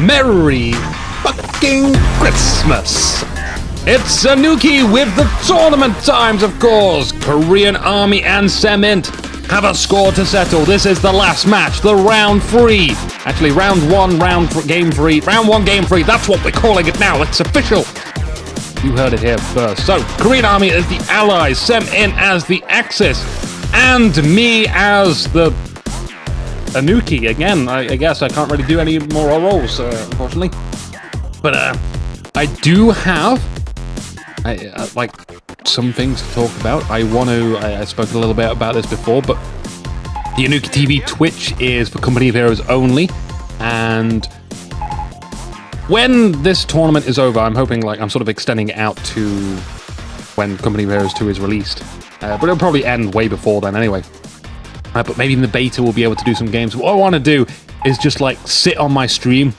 Merry fucking Christmas! It's Inuki with the tournament times, of course! Korean Army and SemInt have a score to settle. This is the last match, the round 3. Actually, round 1, game 3. Round 1, game 3. That's what we're calling it now. It's official. You heard it here first. So, Korean Army as the allies, SemInt as the Axis, and me as the Inuki. Again, I guess I can't really do any more roles, unfortunately. But I do have like some things to talk about. I spoke a little bit about this before, but the Inuki TV Twitch is for Company of Heroes only, and when this tournament is over, I'm hoping, like, I'm sort of extending it out to when Company of Heroes 2 is released. But it'll probably end way before then anyway. But maybe in the beta we'll be able to do some games. What I want to do is just, like, sit on my stream,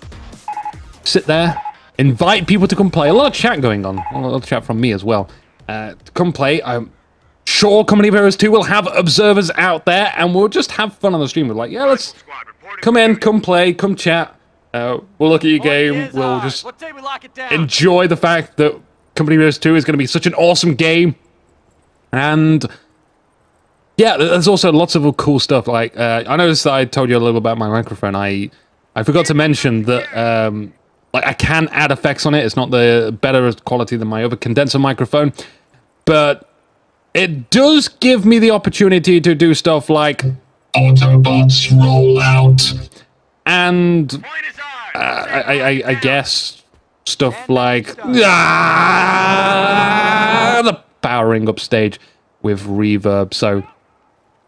sit there, invite people to come play. A lot of chat going on. A lot of chat from me as well. Come play. I'm sure Company of Heroes 2 will have observers out there, and we'll just have fun on the stream. We're like, yeah, let's come in, come play, come chat. We'll look at your game. We'll just enjoy the fact that Company of Heroes 2 is going to be such an awesome game. And yeah, there's also lots of cool stuff. Like, I noticed that I told you a little about my microphone. I forgot to mention that like, I can add effects on it. It's not the better quality than my other condenser microphone, but it does give me the opportunity to do stuff like Autobots roll out, and I guess stuff like the powering up stage with reverb. So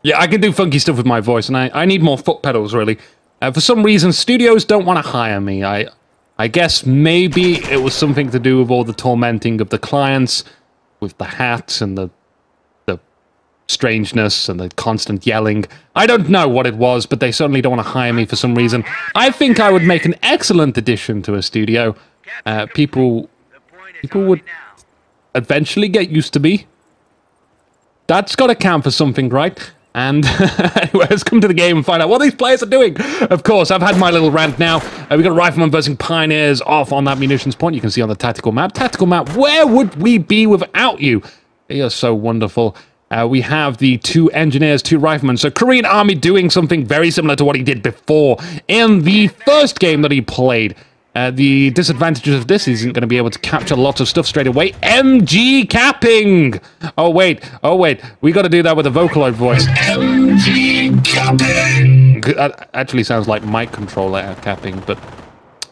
yeah, I can do funky stuff with my voice, and I need more foot pedals, really. For some reason, studios don't want to hire me. I guess maybe it was something to do with all the tormenting of the clients, with the hats and the strangeness and the constant yelling. I don't know what it was, but they certainly don't want to hire me for some reason. I think I would make an excellent addition to a studio. People would eventually get used to me. That's got to count for something, right? And anyway, let's come to the game and find out what these players are doing. Of course, I've had my little rant now. We've got Rifleman versus Pioneers off on that munitions point. You can see on the tactical map. Tactical map, where would we be without you? You're so wonderful. We have the 2 engineers, 2 riflemen. So Korean Army doing something very similar to what he did before in the first game that he played. The disadvantages of this is he's going to be able to capture lots of stuff straight away. MG capping! Oh, wait. We got to do that with a Vocaloid voice. MG capping! That actually sounds like mic controller capping, but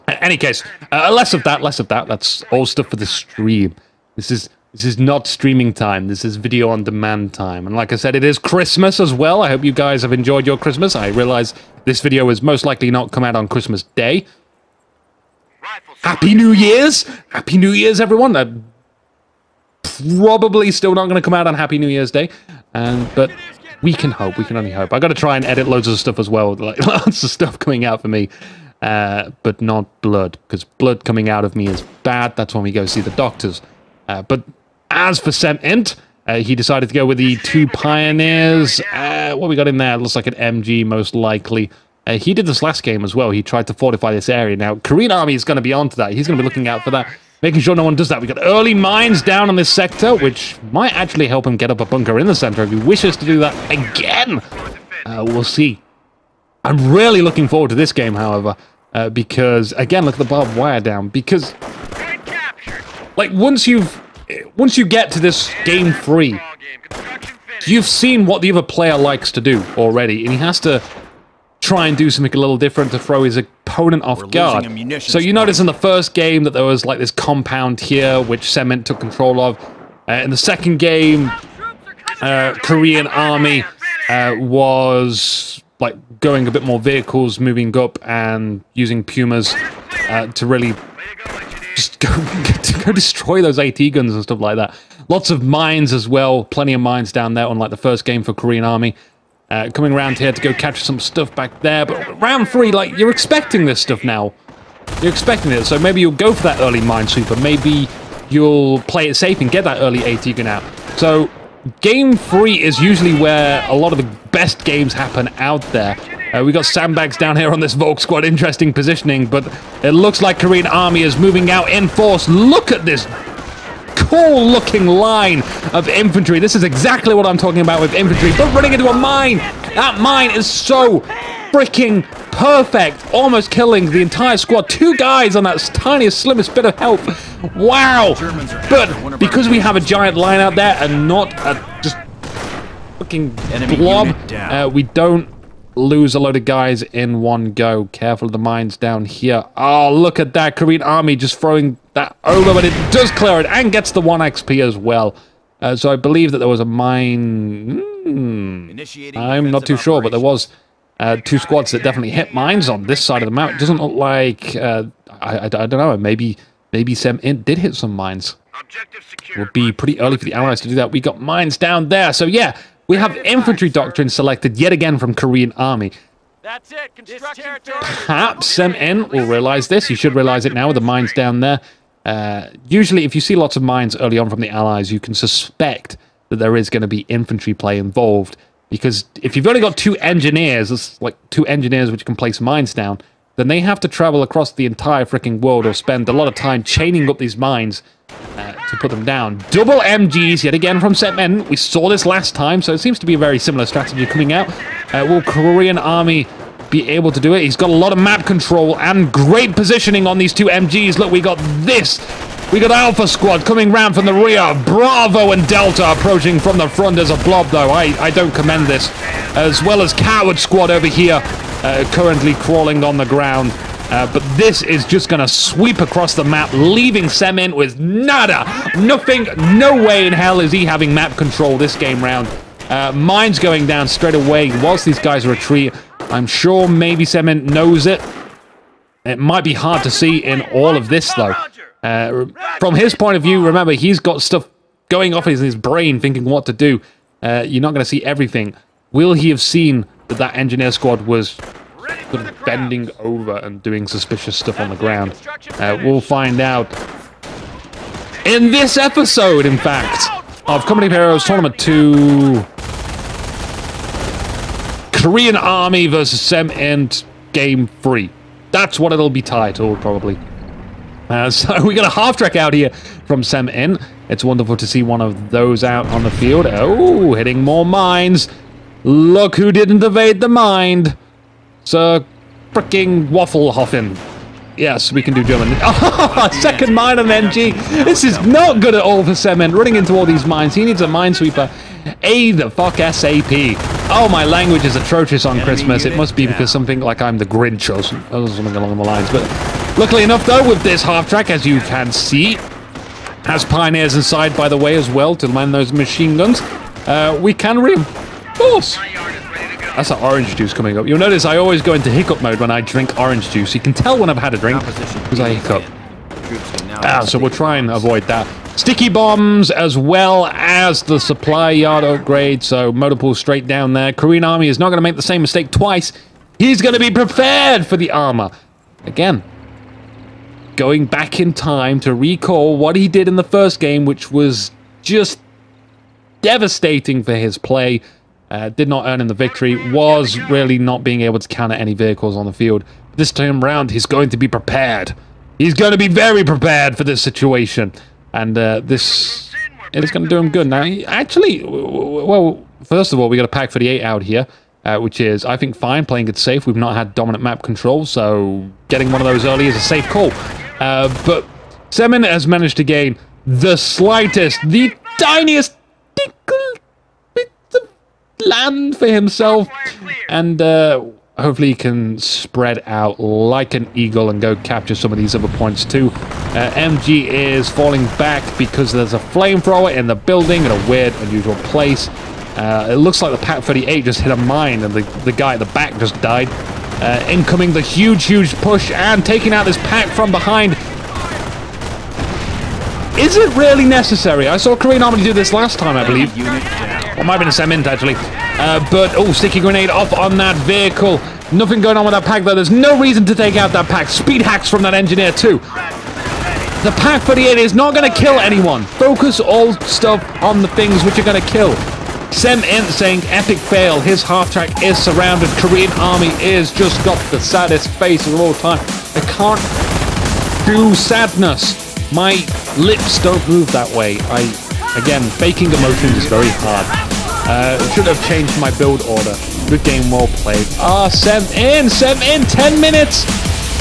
in any case, less of that. That's all stuff for the stream. This is not streaming time. This is video on demand time. And like I said, it is Christmas as well. I hope you guys have enjoyed your Christmas. I realize this video is most likely not come out on Christmas Day. Happy New Year's! Happy New Year's, everyone! Probably still not going to come out on Happy New Year's Day, but we can hope. We can only hope. I got to try and edit loads of stuff as well, like lots of stuff coming out for me, but not blood, because blood coming out of me is bad. That's when we go see the doctors. But as for SemInt, he decided to go with the 2 Pioneers. What we got in there looks like an MG, most likely. He did this last game as well. He tried to fortify this area. Now, Korean Army is going to be onto that. He's going to be looking out for that, making sure no one does that. We got early mines down on this sector, which might actually help him get up a bunker in the center if he wishes to do that again. We'll see. I'm really looking forward to this game, however, because, again, look at the barbed wire down. Because, like, once you get to this game 3, you've seen what the other player likes to do already, and he has to try and do something a little different to throw his opponent off guard. So you notice in the first game that there was like this compound here, which SemInt took control of. In the second game, Korean Army was like going a bit more vehicles, moving up and using Pumas to really just go destroy those AT guns and stuff like that. Lots of mines as well, plenty of mines down there, unlike the first game for Korean Army. Coming around here to go catch some stuff back there, but round 3, like, you're expecting this stuff now. You're expecting it, so maybe you'll go for that early minesweeper. Maybe you'll play it safe and get that early AT gun out. So game 3 is usually where a lot of the best games happen out there. We got sandbags down here on this Volk squad. Interesting positioning, but it looks like Korean Army is moving out in force. Look at this cool looking line of infantry. This is exactly what I'm talking about with infantry, but running into a mine. That mine is so freaking perfect, almost killing the entire squad. 2 guys on that tiniest, slimmest bit of health. Wow. But because we have a giant line out there and not a just fucking blob, we don't lose a load of guys in one go. Careful of the mines down here. Oh, look at that. Korean Army just throwing that over, but it does clear it and gets the 1 XP as well. So I believe that there was a mine. I'm not too sure, but there was 2 squads that definitely hit mines on this side of the map. It doesn't look like... I don't know. Maybe SemInt did hit some mines. It would be pretty early for the Allies to do that. We got mines down there. So yeah, we have infantry doctrine selected yet again from Korean Army. That's it. Perhaps SemInt will realize this. You should realize it now with the mines down there. Usually, if you see lots of mines early on from the Allies, you can suspect that there is going to be infantry play involved. Because if you've only got 2 engineers, it's like 2 engineers which can place mines down, then they have to travel across the entire freaking world or spend a lot of time chaining up these mines to put them down. Double MGs yet again from SemInt. We saw this last time, so it seems to be a very similar strategy coming out. Will Korean Army be able to do it? He's got a lot of map control and great positioning on these 2 MGs. Look, we got this. We got Alpha Squad coming round from the rear. Bravo and Delta approaching from the front as a blob, though. I don't commend this. As well as Coward Squad over here, currently crawling on the ground. But this is just going to sweep across the map, leaving SemInt with nada. Nothing, no way in hell is he having map control this game round. Mines going down straight away whilst these guys retreat. I'm sure maybe SemInt knows it. It might be hard to see in all of this, though. From his point of view, remember, he's got stuff going off in his brain, thinking what to do. You're not going to see everything. Will he have seen that that engineer squad was sort of bending over and doing suspicious stuff on the ground? We'll find out in this episode, in fact, of Company of Heroes Tournament 2. Korean Army versus SemInt Game 3. That's what it'll be titled, probably. So we got a half-track out here from SemInt. It's wonderful to see one of those out on the field. Oh, hitting more mines. Look who didn't evade the mine. Sir fricking Wafflehoffen. Yes, we can do German. Oh, second mine on NG. This is not good at all for SemInt. Running into all these mines. He needs a minesweeper. A the fuck SAP. Oh, my language is atrocious on Christmas. It must be because something like I'm the Grinch or something along the lines. But luckily enough, though, with this half-track, as you can see, has pioneers inside, by the way, as well, to man those machine guns. We can reinforce. That's an orange juice coming up. You'll notice I always go into hiccup mode when I drink orange juice. You can tell when I've had a drink because I hiccup. So we'll try and avoid that. Sticky bombs as well as the supply yard upgrade. So motor pool straight down there. Korean Army is not going to make the same mistake twice. He's going to be prepared for the armor. Again, going back in time to recall what he did in the first game, which was just devastating for his play. Did not earn him the victory. Was really not being able to counter any vehicles on the field. This time round, he's going to be prepared. He's going to be very prepared for this situation. And it is going to do him good. Now, actually, well, first of all, we got a Pack 38 out here, which is, I think, fine, playing it safe. We've not had dominant map control, so getting one of those early is a safe call. But SemInt has managed to gain the slightest, the tiniest bit of land for himself, and hopefully he can spread out like an eagle and go capture some of these other points too. MG is falling back because there's a flamethrower in the building in a weird, unusual place. It looks like the Pack 38 just hit a mine and the guy at the back just died. Incoming the huge push and taking out this pack from behind. Is it really necessary? I saw Korean Army do this last time, I believe. Or it might have been a SemInt, actually. But, oh, sticky grenade off on that vehicle. Nothing going on with that pack, though. There's no reason to take out that pack. Speed hacks from that engineer, too. The Pack 38 is not going to kill anyone. Focus all stuff on the things which are going to kill. SemInt saying epic fail. His half track is surrounded. Korean Army is just got the saddest face of all time. I can't do sadness. My lips don't move that way. Again, faking emotions is very hard. Should have changed my build order. Good game, well played. SemInt, 10 minutes.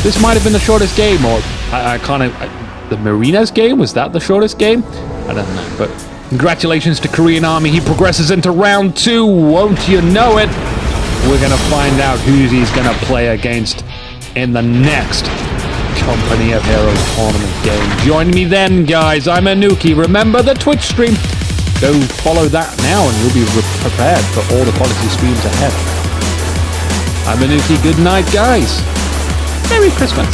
This might have been the shortest game, or I can't. The Marina's game, was that the shortest game? I don't know, but congratulations to Korean Army. He progresses into round 2. Won't you know it? We're gonna find out who he's gonna play against in the next Company of Heroes tournament game. Join me then, guys. I'm Inuki. Remember the Twitch stream. Go follow that now and you'll be prepared for all the quality streams ahead. I'm Inuki. Good night, guys. Merry Christmas.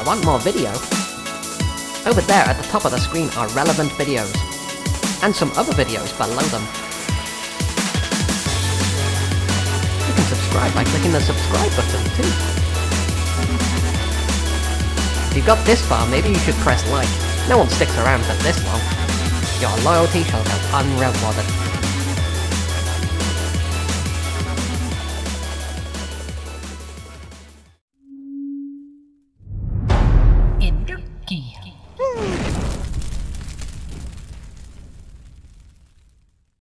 Want more video? Over there at the top of the screen are relevant videos, and some other videos below them. You can subscribe by clicking the subscribe button too. If you got this far, maybe you should press like. No one sticks around for this long. Your loyalty shall go unrewarded.